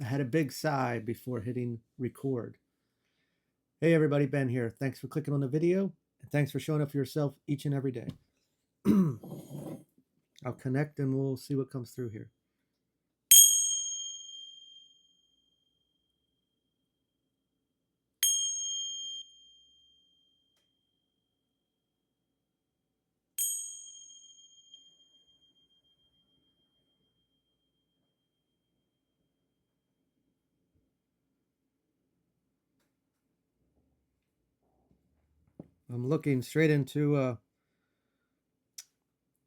I had a big sigh before hitting record. Hey everybody, Ben here. Thanks for clicking on the video, and thanks for showing up for yourself each and every day. I'll connect and we'll see what comes through here. I'm looking straight into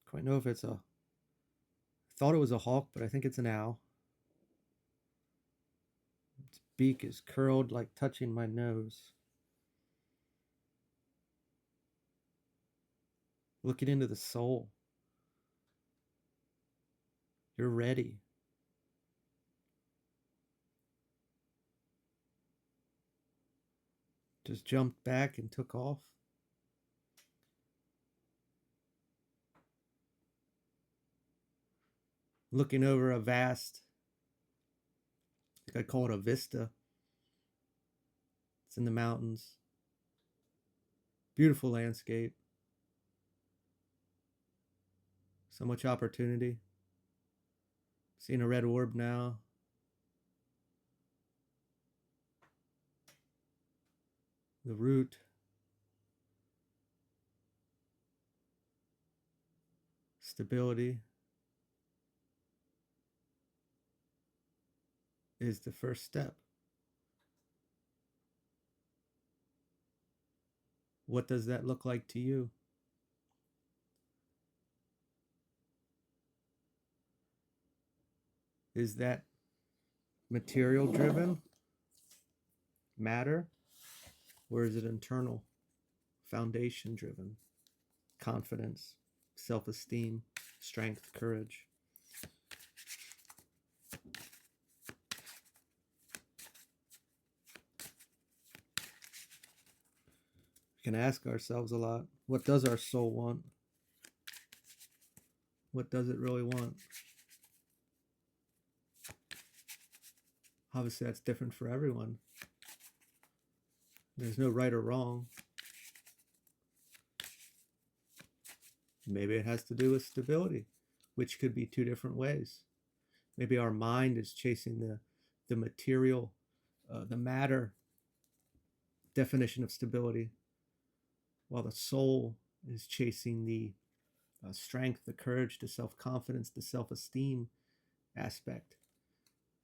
quite know if it's a I thought it was a hawk, but I think it's an owl. Its beak is curled like touching my nose. Looking into the soul. You're ready. Just jumped back and took off. Looking over a vast, I think I call it a vista. It's in the mountains. Beautiful landscape. So much opportunity. Seeing a red orb now. The root. Stability is the first step. What does that look like to you? Is that material driven, matter, or is it internal, foundation driven, confidence, self esteem, strength, courage? We can ask ourselves a lot, what does our soul want? What does it really want? Obviously, that's different for everyone. There's no right or wrong. Maybe it has to do with stability, which could be two different ways. Maybe our mind is chasing the material, the matter definition of stability, while the soul is chasing the strength, the courage, the self confidence, the self esteem aspect,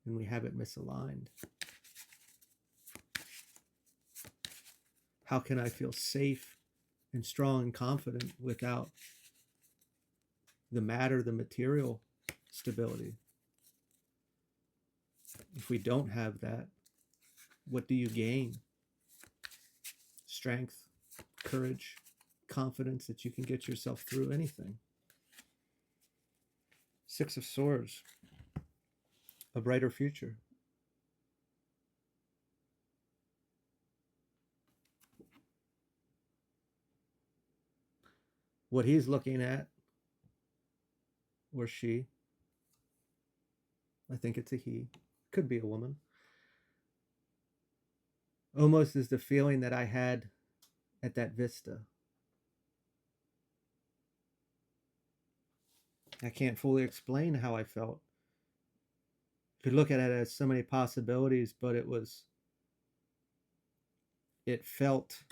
and we have it misaligned. How can I feel safe and strong and confident without the matter, the material stability? If we don't have that, what do you gain? Strength, courage, confidence that you can get yourself through anything. Six of Swords, a brighter future. What he's looking at, or she, I think it's a he, could be a woman, almost is the feeling that I had at that vista. I can't fully explain how I felt. You could look at it as so many possibilities, but it felt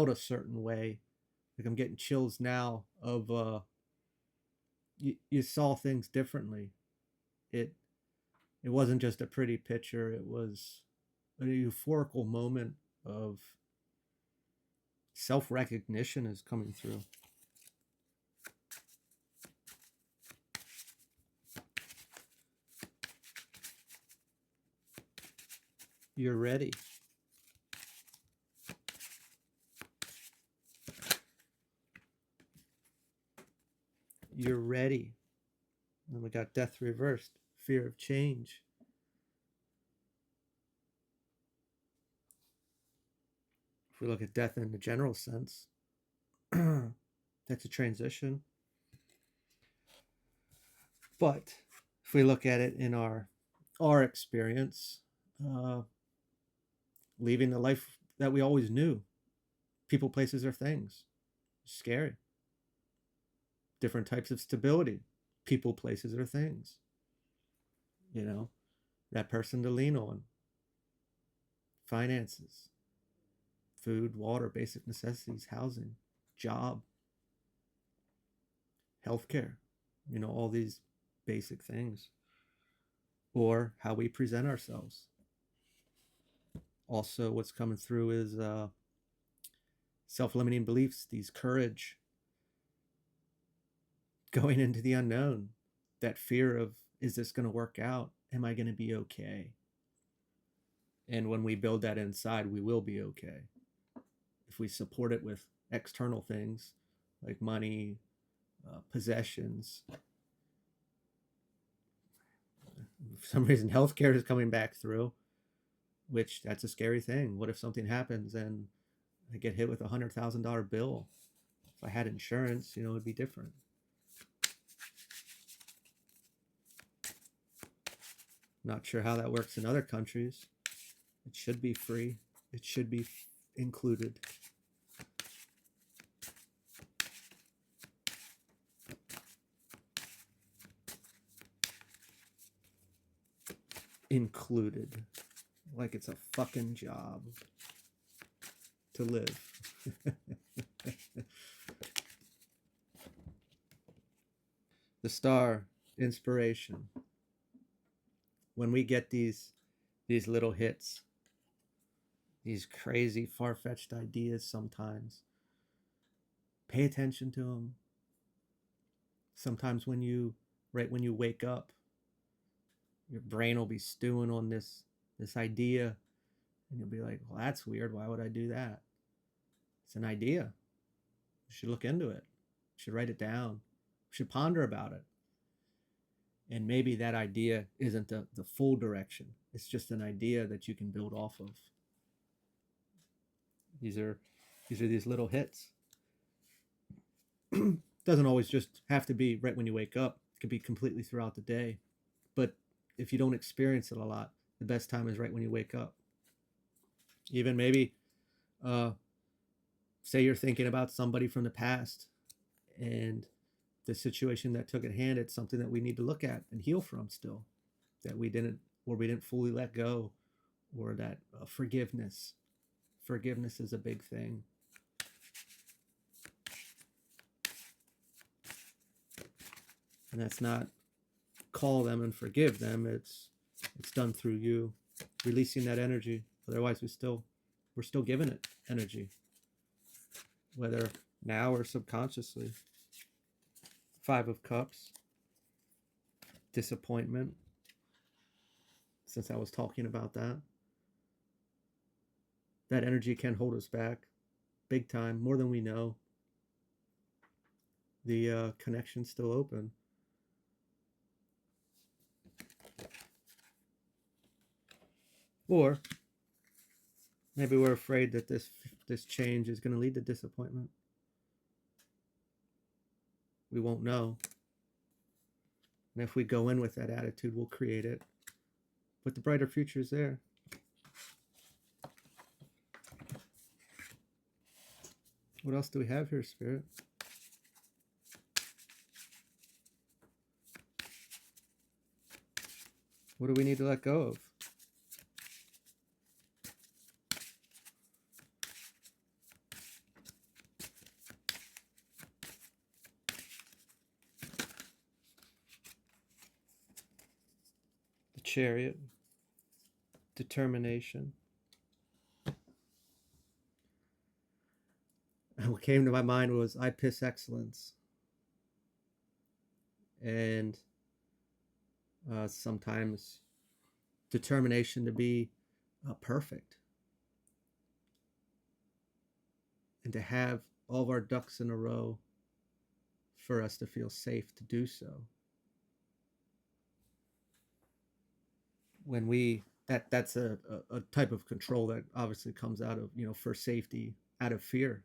a certain way. Like I'm getting chills now of you saw things differently. It wasn't just a pretty picture, it was a euphorical moment of self-recognition is coming through. You're ready. You're ready. And we got death reversed, fear of change. If we look at death in the general sense, that's a transition. But if we look at it in our our experience, uh, leaving the life that we always knew. People, places, or things. Scary. Different types of stability. People, places, or things. You know, that person to lean on. Finances, food, water, basic necessities, housing, job, healthcare, all these basic things. Or how we present ourselves. Also, what's coming through is self-limiting beliefs, these courage, going into the unknown, that fear of, is this going to work out? Am I going to be okay? And when we build that inside, we will be okay. If we support it with external things like money, possessions. For some reason, healthcare is coming back through, which that's a scary thing. What if something happens and I get hit with $100,000 bill? If I had insurance, it'd be different. Not sure how that works in other countries. It should be free. It should be included. Included. Like it's a fucking job to live. The star, inspiration. When we get these little hits, these crazy far-fetched ideas sometimes, pay attention to them. Sometimes right when you wake up, your brain will be stewing on this idea, and you'll be like, well, that's weird. Why would I do that? It's an idea. You should look into it. You should write it down. You should ponder about it. And maybe that idea isn't the full direction. It's just an idea that you can build off of. These are these little hits. Doesn't always just have to be right when you wake up. It could be completely throughout the day. But if you don't experience it a lot, the best time is right when you wake up. Even maybe, say you're thinking about somebody from the past, and the situation that took at hand, it's something that we need to look at and heal from still, that we didn't fully let go, or that forgiveness is a big thing. And that's not call them and forgive them. It's done through you releasing that energy. Otherwise, we're still giving it energy, whether now or subconsciously. 5 of Cups, disappointment, since I was talking about that. That energy can hold us back big time, more than we know. The connection's still open. Or maybe we're afraid that this change is going to lead to disappointment. We won't know. And if we go in with that attitude, we'll create it. But the brighter future is there. What else do we have here, Spirit? What do we need to let go of? The Chariot, determination. And what came to my mind was I piss excellence. And sometimes determination to be perfect, and to have all of our ducks in a row for us to feel safe to do so. When that's a type of control that obviously comes out of, for safety, out of fear,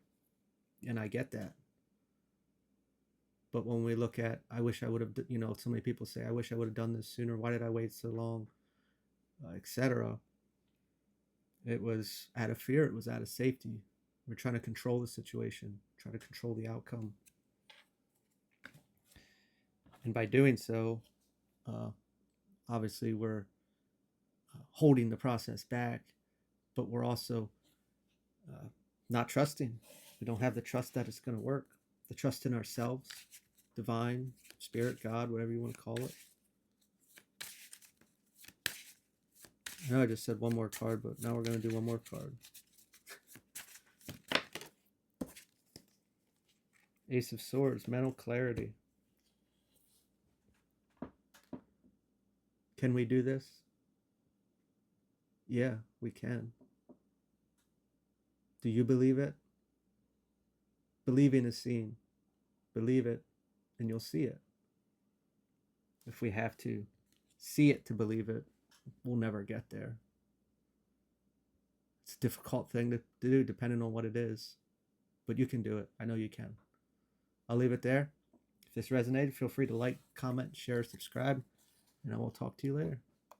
and I get that. But when we look at, I wish I would have, so many people say, I wish I would have done this sooner. Why did I wait so long? etc. It was out of fear. It was out of safety. We're trying to control the situation, trying to control the outcome. And by doing so, obviously we're holding the process back, but we're also not trusting. We don't have the trust that it's going to work, the trust in ourselves, divine, spirit, God, whatever you want to call it. I know I just said one more card, but now we're going to do one more card. Ace of Swords, mental clarity. Can we do this? Yeah, we can. Do you believe it? Believing is seeing. Believe it, and you'll see it. If we have to see it to believe it, we'll never get there. It's a difficult thing to do depending on what it is, but you can do it. I know you can. I'll leave it there. If this resonated, feel free to like, comment, share, subscribe, and I will talk to you later.